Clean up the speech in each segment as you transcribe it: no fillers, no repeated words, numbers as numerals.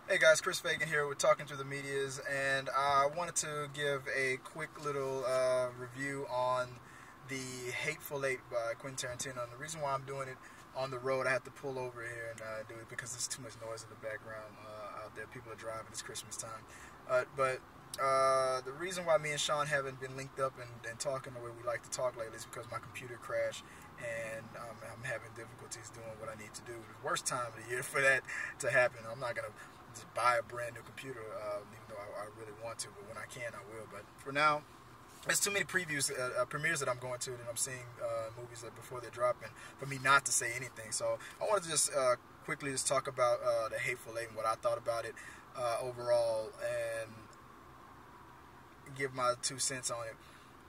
Hey guys, Chris Fagan here with Talking to the Medias, and I wanted to give a quick little review on the Hateful Eight by Quentin Tarantino. And the reason why I'm doing it on the road, I have to pull over here and do it because there's too much noise in the background out there. People are driving, it's Christmas time. But the reason why me and Sean haven't been linked up and talking the way we like to talk lately is because my computer crashed and I'm having difficulties doing what I need to do. The worst time of the year for that to happen. I'm not going to just buy a brand new computer, even though I really want to, but when I can, I will. But for now, there's too many premieres that I'm going to, and I'm seeing movies that before they're dropping for me not to say anything. So I wanted to just quickly just talk about the Hateful Eight and what I thought about it overall, and give my 2 cents on it.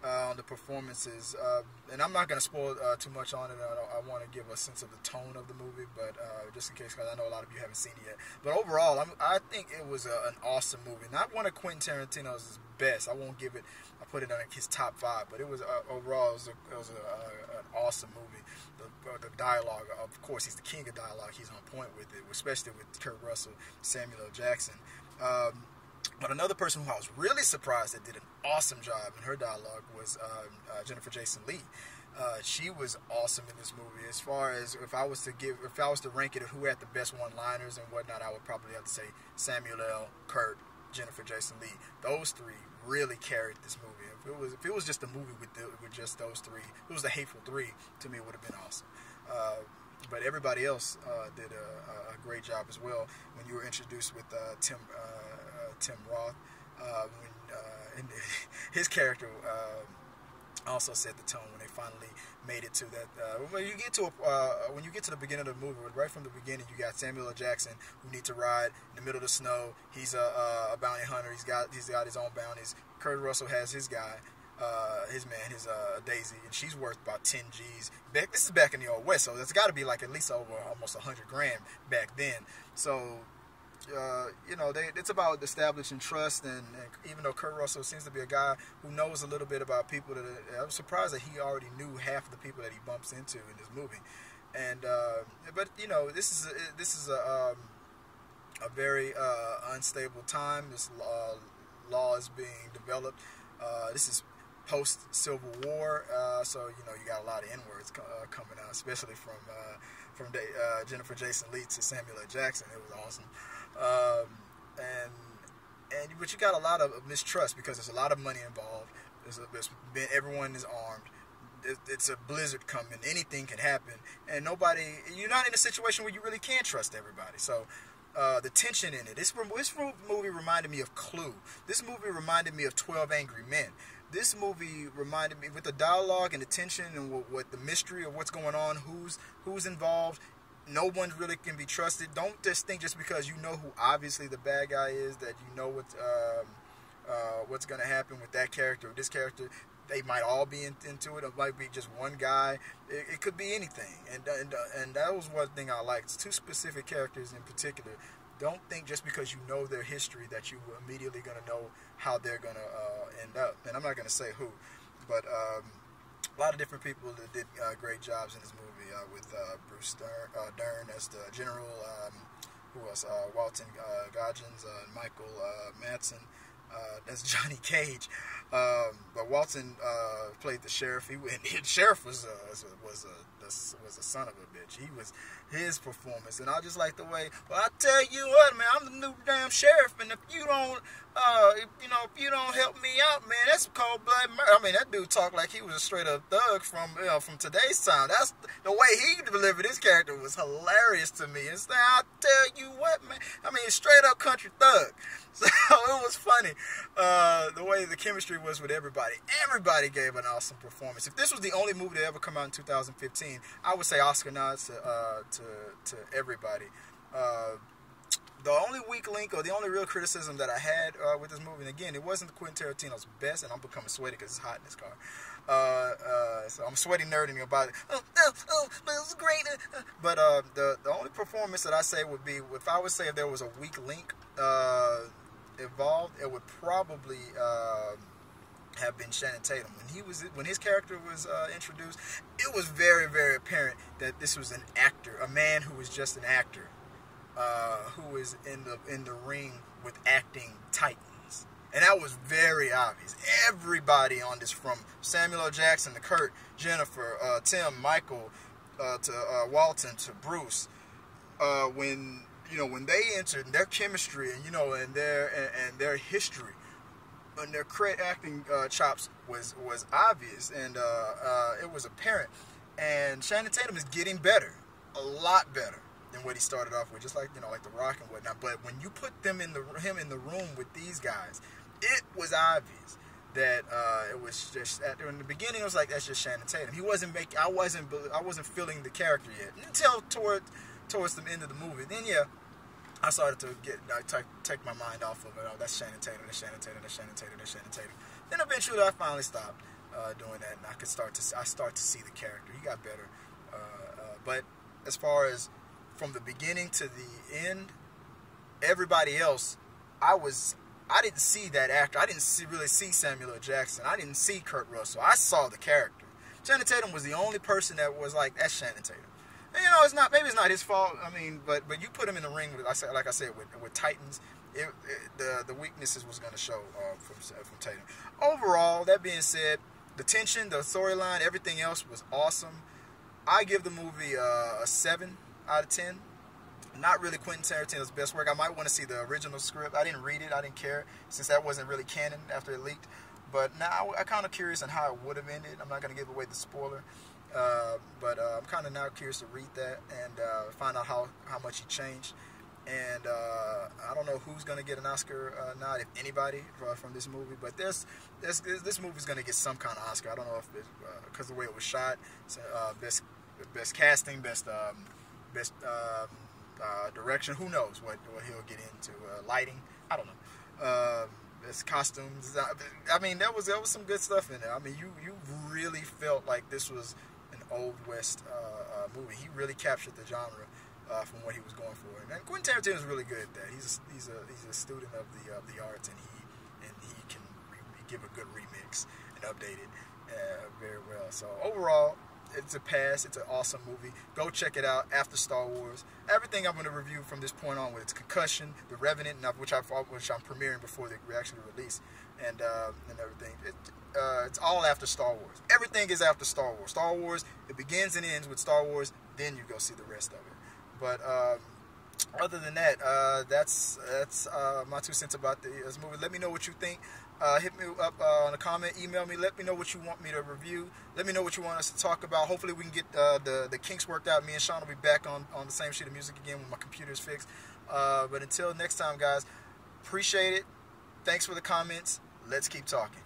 On the performances, and I'm not going to spoil too much on it. I want to give a sense of the tone of the movie, but just in case, because I know a lot of you haven't seen it yet. But overall, I think it was an awesome movie. Not one of Quentin Tarantino's best. I won't give it. I put it on his top 5, but it was overall it was an awesome movie. The dialogue, of course, he's the king of dialogue. He's on point with it, especially with Kurt Russell, Samuel L. Jackson. But another person who I was really surprised that did an awesome job in her dialogue was Jennifer Jason Leigh. She was awesome in this movie. As far as if I was to rank it of who had the best one-liners and whatnot, I would probably have to say Samuel L., Kurt, Jennifer Jason Leigh. Those three really carried this movie. If it was just a movie with just those three, if it was the Hateful Three, to me it would have been awesome. But everybody else did a great job as well. When you were introduced with Tim Roth, and his character also set the tone when they finally made it to that. When you get to the beginning of the movie, right from the beginning, you got Samuel L. Jackson who needs to ride in the middle of the snow. He's a bounty hunter. He's got his own bounties. Kurt Russell has his guy. His Daisy, and she's worth about 10 G's. This is back in the Old West, so that's got to be like at least over almost 100 grand back then. So, it's about establishing trust, and even though Kurt Russell seems to be a guy who knows a little bit about people, I was surprised that he already knew half of the people that he bumps into in this movie. And but this is a very unstable time. This law is being developed. This is post-Civil War, so you got a lot of N-words coming out, especially from Jennifer Jason Leigh to Samuel L. Jackson. It was awesome, but you got a lot of mistrust because there's a lot of money involved. Everyone is armed. It's a blizzard coming. Anything can happen, and you're not in a situation where you really can trust everybody. So. The tension in it. This movie reminded me of Clue. This movie reminded me of 12 Angry Men. This movie reminded me, with the dialogue and the tension and what the mystery of what's going on, who's involved. No one really can be trusted. Don't just think just because you know who obviously the bad guy is that you know what's going to happen with that character or this character. They might all be into it. It might be just one guy. It could be anything. And that was one thing I liked. It's two specific characters in particular. Don't think just because you know their history that you immediately going to know how they're going to end up. And I'm not going to say who. But a lot of different people that did great jobs in this movie. With Bruce Dern as the general. Who else? Walton Goggins, Michael Madsen. That's Johnny Cage, but Walton played the sheriff. The sheriff was a son of a bitch. His performance, and I just like the way. Well, I tell you what, man, I'm the new damn sheriff, and if you don't help me out, man, that's cold blood murder. I mean, that dude talked like he was a straight up thug from today's time. That's the way he delivered his character was hilarious to me. It's like, I tell you what, man. I mean, straight up country thug. So it was funny the way the chemistry was with everybody. Everybody gave an awesome performance. If this was the only movie to ever come out in 2015, I would say Oscar nods to everybody. The only weak link or the only real criticism that I had with this movie, and again, it wasn't Quentin Tarantino's best, and I'm becoming sweaty because it's hot in this car. So I'm sweaty nerding about it. But it was great. But the only performance that I say would be, if I would say if there was a weak link involved, it would probably have been Channing Tatum. When his character was introduced, it was very, very apparent that this was an actor, a man who was just an actor, who who is in the ring with acting titans, and that was very obvious. Everybody on this, from Samuel L. Jackson to Kurt, Jennifer, Tim, Michael, to Walton, to Bruce, when they entered, their chemistry and their history and their acting chops was obvious, and it was apparent. And Channing Tatum is getting better, a lot better than what he started off with, just like like The Rock and whatnot. But when you put him in the room with these guys, it was obvious that it was just in the beginning. It was like, that's just Channing Tatum. He wasn't making. I wasn't feeling the character yet until towards the end of the movie. Then I started to take my mind off of it. Oh, that's Channing Tatum. That's Channing Tatum. That's Channing Tatum. That's Channing Tatum. Then eventually I finally stopped doing that, and I start to see the character. He got better, but as far as from the beginning to the end, everybody else, I didn't see that actor. I didn't really see Samuel L. Jackson. I didn't see Kurt Russell. I saw the character. Channing Tatum was the only person that was like, that's Channing Tatum. And, maybe it's not his fault. I mean, but you put him in the ring with, like I said, with Titans, the weaknesses was going to show from Tatum. Overall, that being said, the tension, the storyline, everything else was awesome. I give the movie a 7 out of 10. Not really Quentin Tarantino's best work. I might want to see the original script. I didn't read it. I didn't care, since that wasn't really canon after it leaked. But now I'm kind of curious on how it would have ended. I'm not going to give away the spoiler. But I'm kind of now curious to read that and find out how much he changed. And I don't know who's going to get an Oscar nod, if anybody, from this movie. But this movie's going to get some kind of Oscar. I don't know if it's because of the way it was shot. Best casting, best direction. Who knows what he'll get into? Lighting. I don't know. Best costumes. I mean, there was some good stuff in there. I mean, you really felt like this was an Old West movie. He really captured the genre from what he was going for. And Quentin Tarantino is really good at that. He's a student of the arts, and he can give a good remix and update it very well. So overall, it's a pass. It's an awesome movie. Go check it out after Star Wars. Everything I'm going to review from this point on, with its Concussion, The Revenant, which I'm premiering before they actually release, and everything. It's all after Star Wars. Everything is after Star Wars. Star Wars, it begins and ends with Star Wars. Then you go see the rest of it. But other than that, that's my 2 cents about this movie. Let me know what you think. Hit me up on a comment, email me. Let me know what you want me to review. Let me know what you want us to talk about. Hopefully we can get the kinks worked out. Me and Sean will be back on the same sheet of music again when my computer's fixed. But until next time, guys, appreciate it. Thanks for the comments. Let's keep talking.